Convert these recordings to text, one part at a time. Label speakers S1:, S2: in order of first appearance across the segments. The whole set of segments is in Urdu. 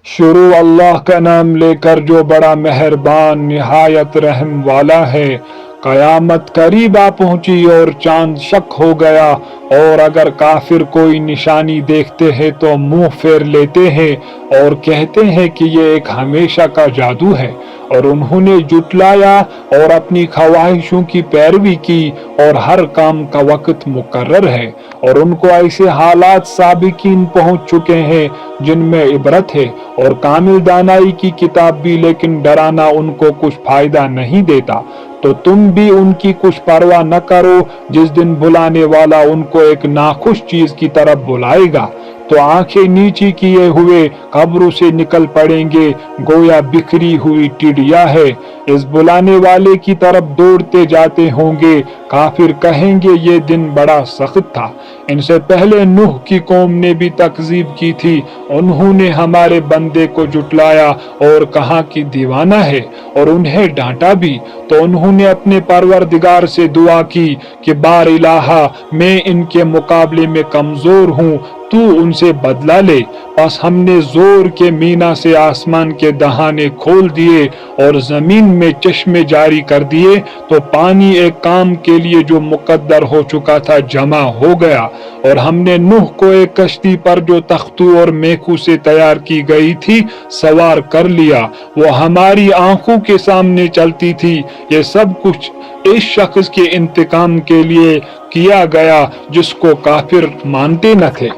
S1: شروع اللہ کا نام لے کر جو بڑا مہربان نہایت رحم والا ہے۔ قیامت قریب آ پہنچی اور چاند شق ہو گیا، اور اگر کافر کوئی نشانی دیکھتے ہیں تو منہ پھیر لیتے ہیں اور کہتے ہیں کہ یہ ایک ہمیشہ کا جادو ہے، اور انہوں نے جھٹلایا اور اپنی خواہشوں کی پیروی کی، اور ہر کام کا وقت مقرر ہے، اور ان کو ایسے حالات سابقین پہنچ چکے ہیں جن میں عبرت ہے، اور کامل دانائی کی کتاب بھی، لیکن ڈرانا ان کو کچھ فائدہ نہیں دیتا۔ تو تم بھی ان کی کچھ پرواہ نہ کرو، جس دن بلانے والا ان کو ایک ناخوش چیز کی طرف بلائے گا تو آنکھیں نیچی کیے ہوئے قبروں سے نکل پڑیں گے، گویا بکھری ہوئی ٹڈیاں ہے، اس بلانے والے کی طرف دوڑتے جاتے ہوں گے۔ کافر کہیں گے یہ دن بڑا سخت تھا۔ ان سے پہلے نوح کی قوم نے بھی تکذیب کی تھی، انہوں نے ہمارے بندے کو جھٹلایا اور کہا کہ دیوانہ ہے، اور انہیں ڈانٹا بھی۔ تو انہوں نے اپنے پروردگار سے دعا کی کہ بار الہا، میں ان کے مقابلے میں کمزور ہوں، تو ان سے بدلہ لے۔ پس ہم نے زور کے مینا سے آسمان کے دہانے کھول دیے اور زمین میں چشمے جاری کر دیے، تو پانی ایک کام کے لیے جو مقدر ہو چکا تھا جمع ہو گیا، اور ہم نے نوح کو ایک کشتی پر جو تختوں اور میخوں سے تیار کی گئی تھی سوار کر لیا، وہ ہماری آنکھوں کے سامنے چلتی تھی۔ یہ سب کچھ اس شخص کے انتقام کے لیے کیا گیا جس کو کافر مانتے نہ تھے،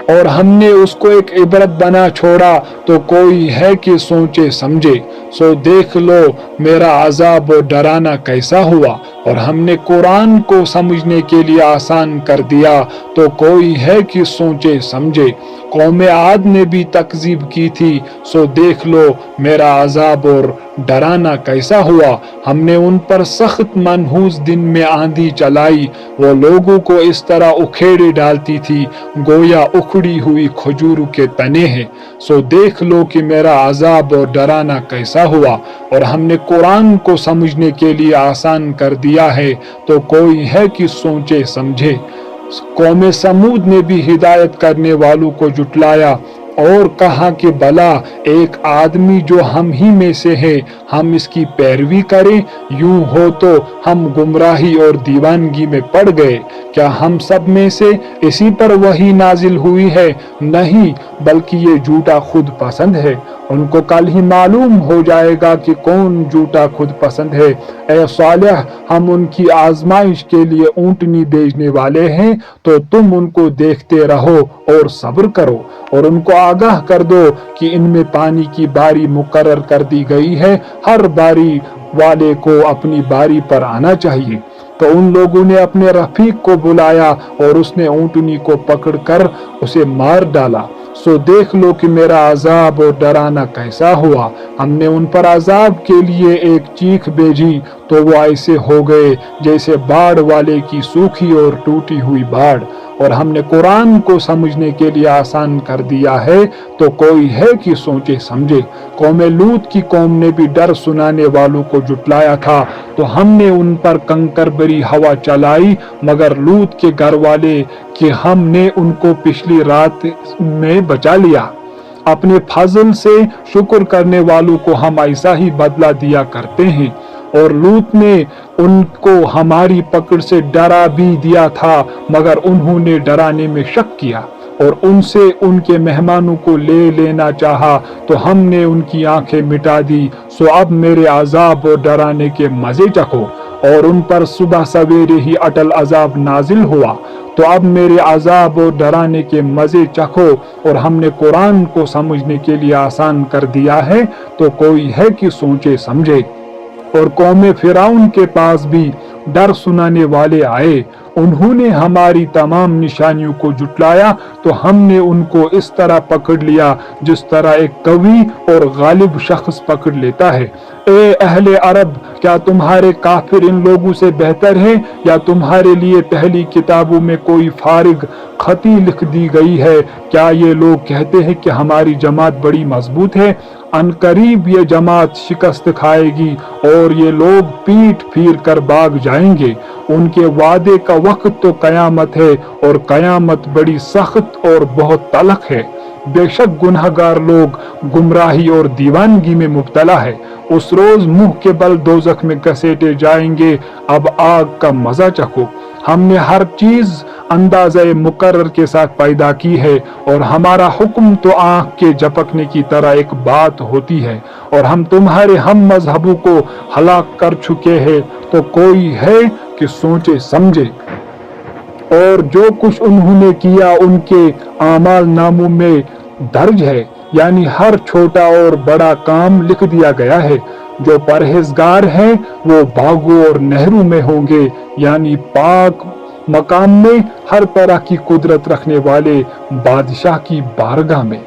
S1: اور ہم نے اس کو ایک عبرت بنا چھوڑا، تو کوئی ہے کہ سوچے سمجھے۔ سو دیکھ لو میرا عذاب و ڈرانا کیسا ہوا، اور ہم نے قرآن کو سمجھنے کے لیے آسان کر دیا، تو کوئی ہے کہ سوچے سمجھے۔ قوم عاد نے بھی تکذیب کی تھی، سو دیکھ لو میرا عذاب اور ڈرانا کیسا ہوا۔ ہم نے ان پر سخت منحوس دن میں آندھی چلائی، وہ لوگوں کو اس طرح اکھیڑے ڈالتی تھی گویا اکھڑی ہوئی کھجوروں کے تنے ہیں۔ سو دیکھ لو کہ میرا عذاب اور ڈرانا کیسا ہوا، اور ہم نے قرآن کو سمجھنے کے لیے آسان کر دیا ہے، تو کوئی ہے کہ سوچے سمجھے۔ قوم سمود نے بھی ہدایت کرنے والوں کو جھٹلایا اور کہا کہ بھلا ایک آدمی جو ہم ہی میں سے ہے، ہم اس کی پیروی کریں؟ یوں ہو تو ہم گمراہی اور دیوانگی میں پڑ گئے۔ کیا ہم سب میں سے اسی پر وحی نازل ہوئی ہے؟ نہیں، بلکہ یہ جھوٹا خود پسند ہے۔ ان کو کل ہی معلوم ہو جائے گا کہ کون جھوٹا خود پسند ہے۔ اے صالح، ہم ان کی آزمائش کے لیے اونٹنی بھیجنے والے ہیں، تو تم ان کو دیکھتے رہو اور صبر کرو، اور ان کو آگاہ کر دو کہ ان میں پانی کی باری مقرر کر دی گئی ہے، ہر باری والے کو اپنی باری پر آنا چاہیے۔ تو ان لوگوں نے اپنے رفیق کو بلایا اور اس نے اونٹنی کو پکڑ کر اسے مار ڈالا۔ سو دیکھ لو کہ میرا عذاب اور ڈرانا کیسا ہوا۔ ہم نے ان پر عذاب کے لیے ایک چیخ بھیجی، تو وہ ایسے ہو گئے جیسے باڑ والے کی سوکھی اور ٹوٹی ہوئی باڑ۔ اور ہم نے قرآن کو سمجھنے کے لیے آسان کر دیا ہے، تو کوئی ہے کہ سوچے سمجھے۔ قوم لوط کی قوم نے بھی ڈر سنانے والوں کو جھٹلایا تھا، تو ہم نے ان پر کنکر بری ہوا چلائی، مگر لوط کے گھر والے کہ ہم نے ان کو پچھلی رات میں بچا لیا۔ اپنے فضل سے شکر کرنے والوں کو ہم ایسا ہی بدلہ دیا کرتے ہیں۔ اور لوط نے ان کو ہماری پکڑ سے ڈرا بھی دیا تھا، مگر انہوں نے ڈرانے میں شک کیا اور ان سے ان کے مہمانوں کو لے لینا چاہا، تو ہم نے ان کی آنکھیں مٹا دی۔ سو اب میرے عذاب اور ڈرانے کے مزے چکھو، اور ان پر صبح سویرے ہی اٹل عذاب نازل ہوا۔ تو اب میرے عذاب اور ڈرانے کے مزے چکھو، اور ہم نے قرآن کو سمجھنے کے لیے آسان کر دیا ہے، تو کوئی ہے کہ سوچے سمجھے۔ اور قوم فرعون کے پاس بھی ڈر سنانے والے آئے، انہوں نے ہماری تمام نشانیوں کو جھٹلایا، تو ہم نے ان کو اس طرح پکڑ لیا جس طرح ایک قوی اور غالب شخص پکڑ لیتا ہے۔ اے اہل عرب، کیا تمہارے کافر ان لوگوں سے بہتر ہیں، یا تمہارے لیے پہلی کتابوں میں کوئی فارغ خطی لکھ دی گئی ہے؟ کیا یہ لوگ کہتے ہیں کہ ہماری جماعت بڑی مضبوط ہے؟ ان قریب یہ جماعت شکست کھائے گی اور یہ لوگ پیٹ پھیر کر بھاگ جائیں گے۔ ان کے وعدے کا وقت تو قیامت ہے، اور قیامت بڑی سخت اور بہت تلخ ہے۔ بے شک گنہگار لوگ گمراہی اور دیوانگی میں مبتلا ہے۔ اس روز منہ کے بل دوزخ میں گھسیٹے جائیں گے، اب آگ کا مزہ چکھو۔ ہم نے ہر چیز اندازہ مقرر کے ساتھ پیدا کی ہے، اور ہمارا حکم تو آنکھ کے جھپکنے کی طرح ایک بات ہوتی ہے، اور ہم تمہارے ہم مذہبوں کو ہلاک کر چکے ہیں، تو کوئی ہے کہ سوچے سمجھے۔ اور جو کچھ انہوں نے کیا ان کے اعمال ناموں میں درج ہے، یعنی ہر چھوٹا اور بڑا کام لکھ دیا گیا ہے۔ جو پرہیزگار ہیں وہ باغوں اور نہروں میں ہوں گے، یعنی پاک مقام میں، ہر طرح کی قدرت رکھنے والے بادشاہ کی بارگاہ میں۔